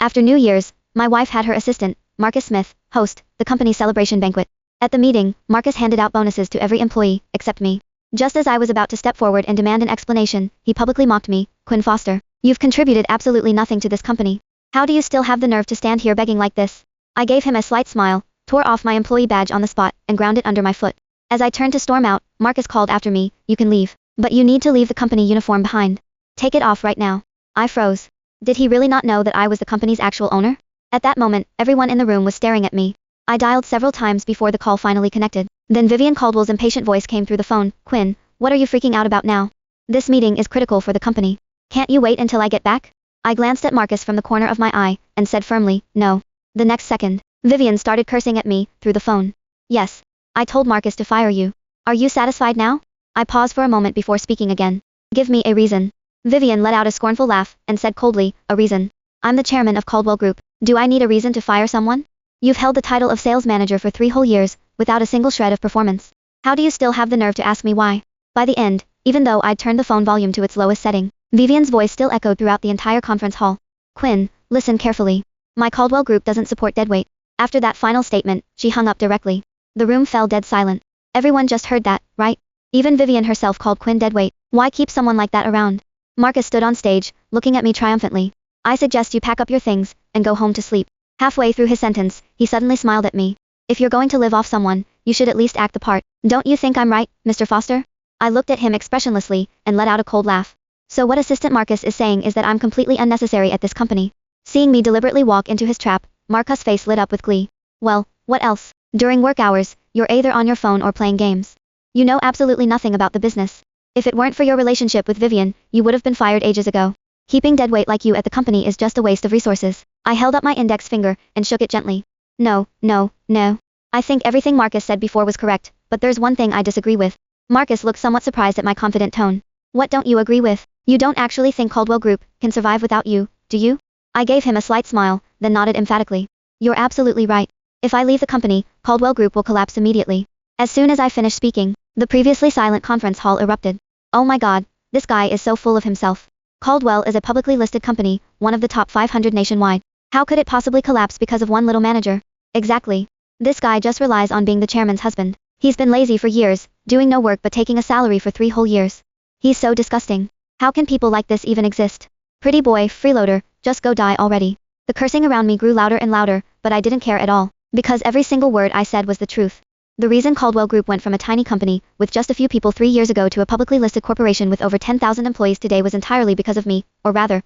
After New Year's, my wife had her assistant, Marcus Smith, host the company's celebration banquet. At the meeting, Marcus handed out bonuses to every employee, except me. Just as I was about to step forward and demand an explanation, he publicly mocked me. Quinn Foster, you've contributed absolutely nothing to this company. How do you still have the nerve to stand here begging like this? I gave him a slight smile, tore off my employee badge on the spot, and ground it under my foot. As I turned to storm out, Marcus called after me, you can leave. But you need to leave the company uniform behind. Take it off right now. I froze. Did he really not know that I was the company's actual owner? At that moment, everyone in the room was staring at me. I dialed several times before the call finally connected. Then Vivian Caldwell's impatient voice came through the phone. Quinn, what are you freaking out about now? This meeting is critical for the company. Can't you wait until I get back? I glanced at Marcus from the corner of my eye, and said firmly, no. The next second, Vivian started cursing at me, through the phone. Yes. I told Marcus to fire you. Are you satisfied now? I paused for a moment before speaking again. Give me a reason. Vivian let out a scornful laugh, and said coldly, a reason. I'm the chairman of Caldwell Group. Do I need a reason to fire someone? You've held the title of sales manager for 3 whole years, without a single shred of performance. How do you still have the nerve to ask me why? By the end, even though I'd turned the phone volume to its lowest setting, Vivian's voice still echoed throughout the entire conference hall. Quinn, listen carefully. My Caldwell Group doesn't support deadweight. After that final statement, she hung up directly. The room fell dead silent. Everyone just heard that, right? Even Vivian herself called Quinn deadweight. Why keep someone like that around? Marcus stood on stage, looking at me triumphantly. I suggest you pack up your things, and go home to sleep. Halfway through his sentence, he suddenly smiled at me. If you're going to live off someone, you should at least act the part. Don't you think I'm right, Mr. Foster? I looked at him expressionlessly, and let out a cold laugh. So what Assistant Marcus is saying is that I'm completely unnecessary at this company. Seeing me deliberately walk into his trap, Marcus' face lit up with glee. Well, what else? During work hours, you're either on your phone or playing games. You know absolutely nothing about the business. If it weren't for your relationship with Vivian, you would have been fired ages ago. Keeping deadweight like you at the company is just a waste of resources. I held up my index finger, and shook it gently. No. I think everything Marcus said before was correct, but there's one thing I disagree with. Marcus looked somewhat surprised at my confident tone. What don't you agree with? You don't actually think Caldwell Group can survive without you, do you? I gave him a slight smile, then nodded emphatically. You're absolutely right. If I leave the company, Caldwell Group will collapse immediately. As soon as I finished speaking, the previously silent conference hall erupted. Oh my god, this guy is so full of himself. Caldwell is a publicly listed company, one of the top 500 nationwide. How could it possibly collapse because of one little manager? Exactly. This guy just relies on being the chairman's husband. He's been lazy for years, doing no work but taking a salary for 3 whole years. He's so disgusting. How can people like this even exist? Pretty boy, freeloader, just go die already. The cursing around me grew louder and louder, but I didn't care at all, because every single word I said was the truth. The reason Caldwell Group went from a tiny company, with just a few people 3 years ago to a publicly listed corporation with over 10,000 employees today was entirely because of me, or rather,